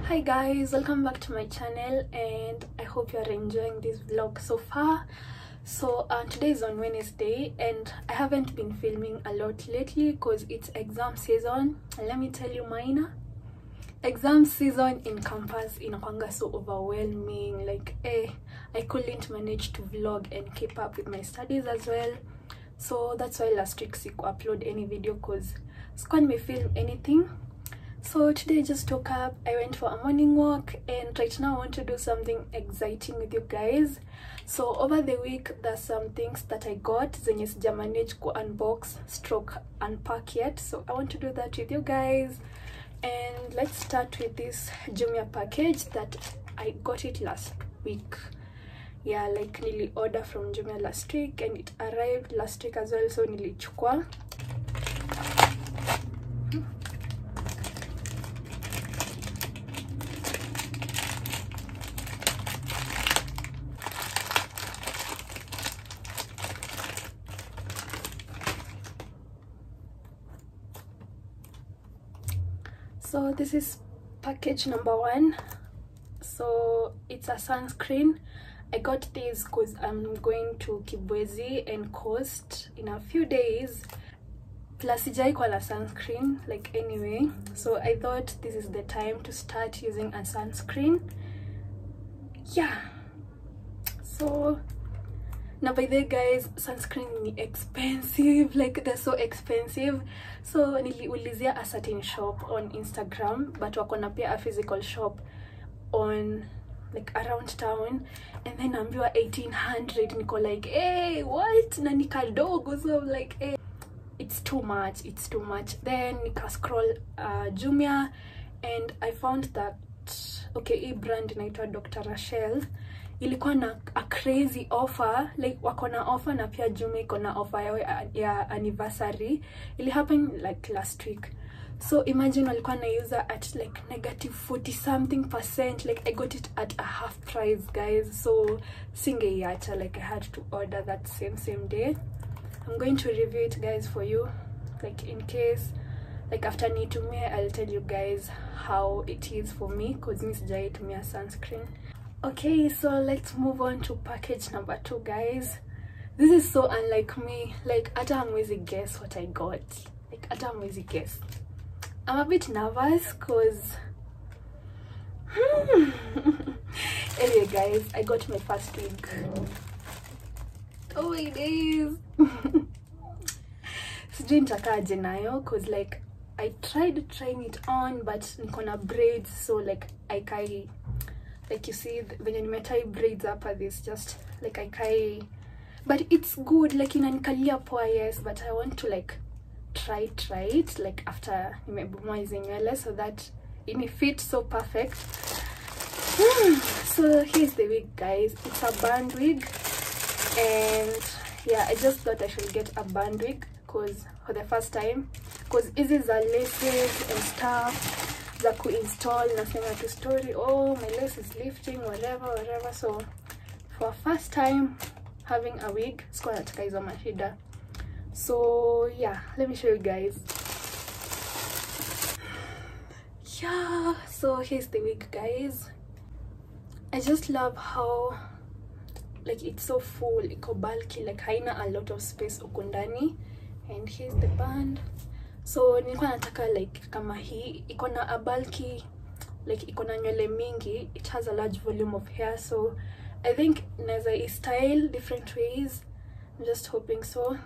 Hi guys, welcome back to my channel and I hope you are enjoying this vlog so far. So today is on Wednesday and I haven't been filming a lot lately because it's exam season. And let me tell you, mine exam season in campus inakwanga so overwhelming. Like I couldn't manage to vlog and keep up with my studies as well. So that's why last week I upload any video because I couldn't film anything. So today I just woke up, I went for a morning walk, and right now I want to do something exciting with you guys. So over the week there's some things that I got zenye sija manage to unbox stroke unpack yet, so I want to do that with you guys. And let's start with this Jumia package that I got it last week. Yeah, like nili order from Jumia last week and it arrived last week as well, so nilichukua. So this is package number 1. So it's a sunscreen. I got this because I'm going to Kibwezi and Coast in a few days. Plus sijai kwa la sunscreen like anyway. So I thought this is the time to start using a sunscreen. Yeah. So now by the way guys, sunscreen is expensive, like they're so expensive. So niliulizia a certain shop on Instagram, but wakona pia a physical shop on like around town, and then ambiwa 1800. Niko like, hey, what? Na nikadogo, so I'm like, hey, it's too much. Then nika scroll Jumia and I found that okay, hii brand inaitwa Dr. Rachel ilikuwa na a crazy offer, like wakona offer na pia Jumia ikona offer ya anniversary. It happened like last week. So imagine walikuwa nauza at like -40 something%. Like I got it at a half price guys, so singeiacha, like I had to order that same day. I'm going to review it guys for you, like in case like after nitumia I'll tell you guys how it is for me because mi sijai tumia sunscreen. Okay, so let's move on to package number 2 guys. This is so unlike me, like ata hamwezi guess what I got. Like ata hamwezi guess. I'm a bit nervous because anyway guys, I got my first wig. Oh my days. Sijui nitakaje nayo because like I tried trying it on but niko na braids, so like I kai, like you see venye nimetie braids hapa, this just like I kai, but it's good, like inanikalia poa, yes, but I want to like try it like after nimebomoa hizi nywele so that it fits so perfect. So here's the wig guys. It's a band wig and yeah, I just thought I should get a band wig because for the first time, because easy are laces and stuff za kuinstall, nasema tu story, oh my lace is lifting, whatever. So for first time having a wig, sikuwa nataka hizo mashida. So yeah, let me show you guys. Yeah, so here's the wig guys. I just love how like it's so full, iko bulky, like haina a lot of space huko ndani. And here's the band. So nilikuwa nataka like kama hii iko na a bulky, like iko na nywele mingi, it has a large volume of hair, so I think naeza style different ways. I'm just hoping so.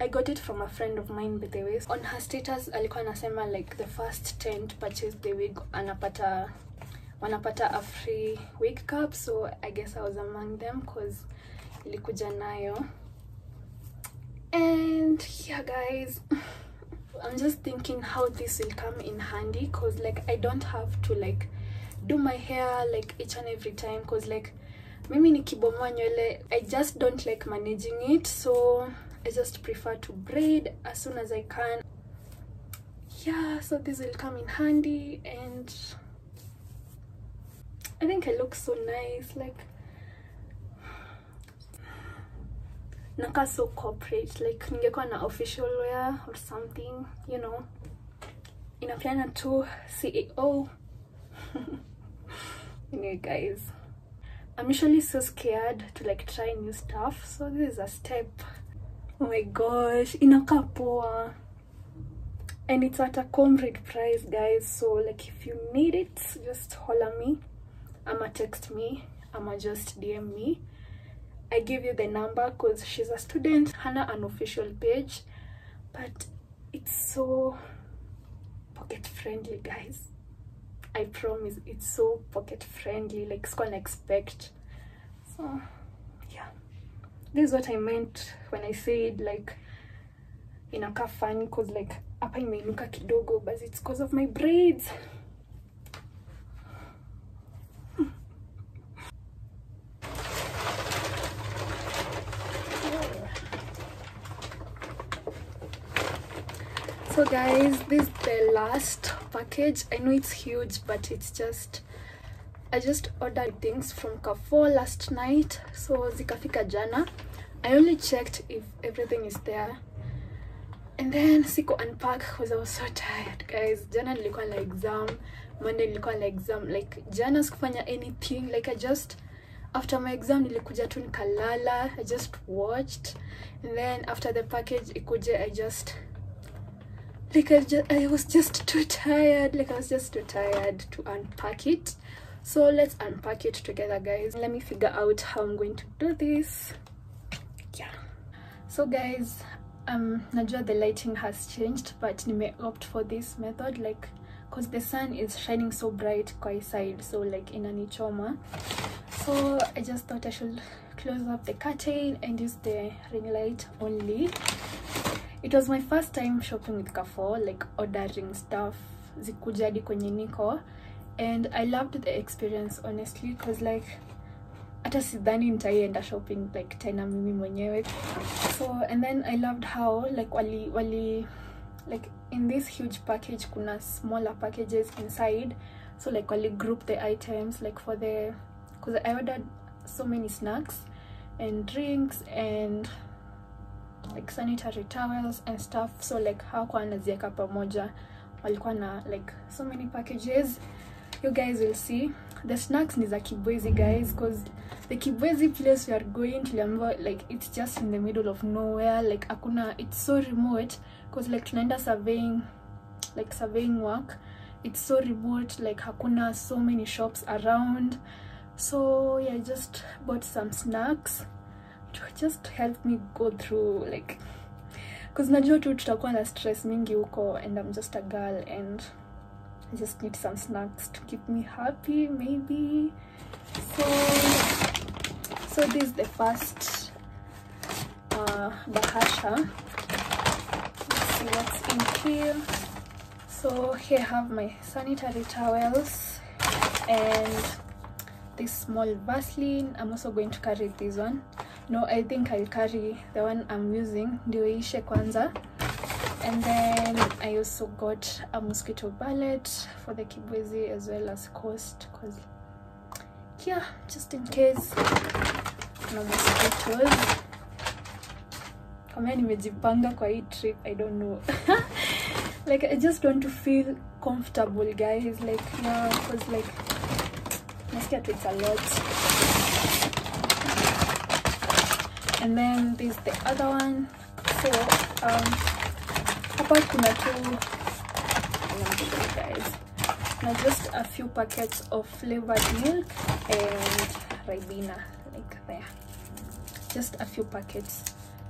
I got it from a friend of mine by the way. On her status alikuwa anasema like the first 10 to purchase the wig wanapata a free wig cap, so I guess I was among them because ilikuja nayo. And yeah guys, I'm just thinking how this will come in handy because like I don't have to like do my hair like each and every time because like mimi nikibomoa nywele, I just don't like managing it, so I just prefer to braid as soon as I can. Yeah, so this will come in handy and I think I look so nice, like naka so corporate, like ningekuwa na official wear or something, you know. Inapeana tu CEO Anyway guys, I'm usually so scared to like try new stuff, so this is a step. Oh my gosh, inakaa poa. And it's at a comrade price guys, so like if you need it, just holler me, ama text me, ama just DM me. I give you the number because she's a student, hana an official page, but it's so pocket friendly guys. I promise, it's so pocket friendly, like it's gonna expect. So yeah, this is what I meant when I said like inakaa funny, cause like hapa imeinuka kidogo, but it's because of my braids. So guys, this is the last package. I know it's huge, but it's just, I just ordered things from Carrefour last night, so zikafika jana. I only checked if everything is there, and then siku unpack because I was so tired guys. Jana nilikuwa na exam, Monday nilikuwa na exam. Like jana sikufanya anything, like I just, after my exam nilikuja tu nikalala, I just watched, and then after the package ikuje, I was just too tired. Like I was just too tired to unpack it. So let's unpack it together guys. Let me figure out how I'm going to do this. Yeah, so guys, najua the lighting has changed, but nime opt for this method, like because the sun is shining so bright kwa side, so like inanichoma. So I just thought I should close up the curtain and use the ring light only. It was my first time shopping with Carrefour, like ordering stuff zikuja hadi kwenye niko, and I loved the experience honestly, because like hata sidhani nitaienda shopping like tena mimi mwenyewe. So and then I loved how like wali like in this huge package kuna smaller packages inside, so like wali group the items like for the, because I ordered so many snacks and drinks and like sanitary towels and stuff, so like hawakuwa wanazieka pamoja, walikuwa na like so many packages. You guys will see the snacks ni za Kibwezi guys, because the Kibwezi place we are going to, like it's just in the middle of nowhere, like akuna, it's so remote, because like tunaenda surveying work, it's so remote, like hakuna so many shops around. So yeah, I just bought some snacks to just help me go through, like because najua tu tutakuwa na stress mingi huko, and I'm just a girl and I just need some snacks to keep me happy maybe. So this is the first bahasha. Let's see what's in here. So here I have my sanitary towels and this small Vaseline. I'm also going to carry this one. No, I think I'll carry the one I'm using, ndio ishe kwanza. And then I also got a mosquito bullet for the Kibwezi as well as Coast, because yeah, just in case no mosquitoes. Kama nimejipanga kwa hii trip, I don't know. Like I just want to feel comfortable guys, like yeah, because like mosquito it's a lot. And then this is the other one. So hapa kuna tu, let me show you guys, now just a few packets of flavored milk and Ribena, like there, just a few packets.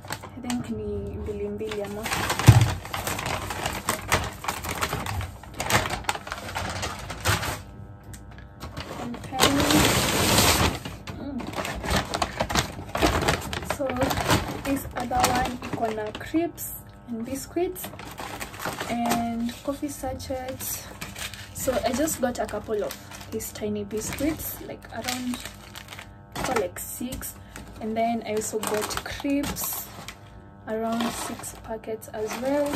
I think ni mbili ama. So this other one ikona crepes and biscuits and coffee sachets. So I just got a couple of these tiny biscuits, like around for like 6, and then I also got crepes, around 6 packets as well.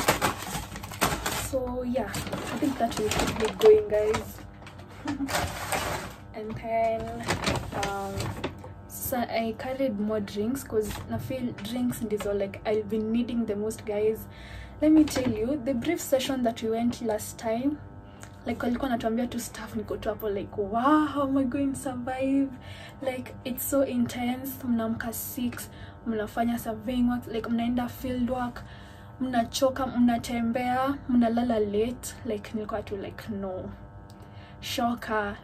So yeah, I think that will keep me going guys. And then so I carried more drinks because I feel drinks ndizo like I'll be needing the most guys. Let me tell you, the brief session that we went last like walikuwa natuambia tu stuff, niko tu hapo like wow, how am I going to survive? Like it's so intense. Mnaamka 6, mnafanya surveying work, like mnaenda field work, mnachoka, mnatembea, mnalala late. Like nilikuwa tu like no, shocker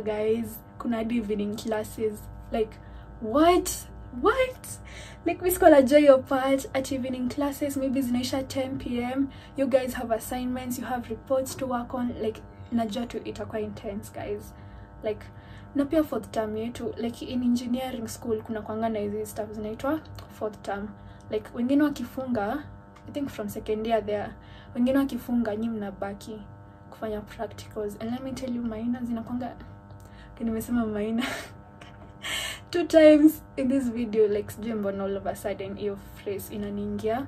guys. Kuna hadi evening classes. Like what? Like we school enjoy your part at evening classes, maybe zinaisha 10 p.m. You guys have assignments, you have reports to work on. Like najua tu itakuwa intense guys. Like na pia fourth term yetu, like in engineering school kuna kwanga na hizi stuff zinaitwa fourth term. Like wengine wakifunga, I think from second year there, wengine wakifunga nyinyi mnabaki kufanya practicals. And let me tell you, minor zinakwanga, nimesema minor 2 times in this video, like sijui mbona all of a sudden hiyo phrase inaningia.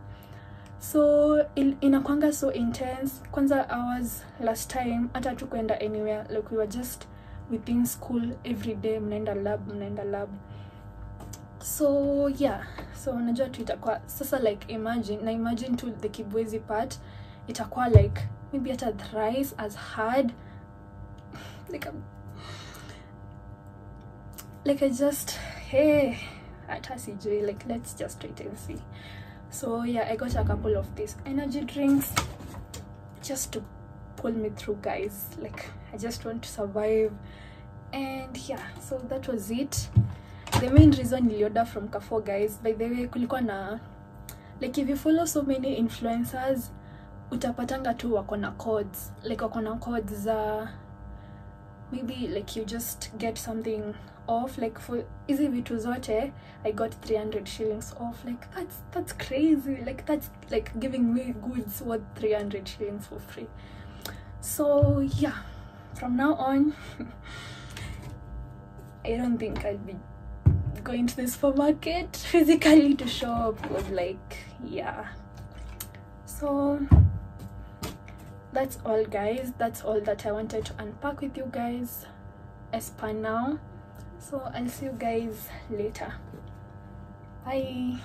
So inakwanga so intense. Kwanza hours last time hata tukwenda anywhere, like we were just within school every day, mnaenda lab. So yeah, so unajua tu itakuwa sasa like imagine to the Kibwezi part itakuwa like maybe at a thrice as hard. Like I just, hey, hata sijui, like let's just wait and see. So yeah, I got a couple of these energy drinks just to pull me through guys. Like I just want to survive. And yeah, so that was it. The main reason nilioda from Carrefour guys, by the way, kulikuwa na, like if you follow so many influencers, utapatanga tu wako na codes. Like wako na codes za maybe like you just get something off. Like for easy vitu zote I got 300 shillings off. Like that's crazy. Like that's like giving me goods worth 300 shillings for free. So yeah, from now on I don't think I'll be going to the supermarket physically to shop, because like yeah. So that's all guys, that's all that I wanted to unpack with you guys as per now. So I'll see you guys later. Bye.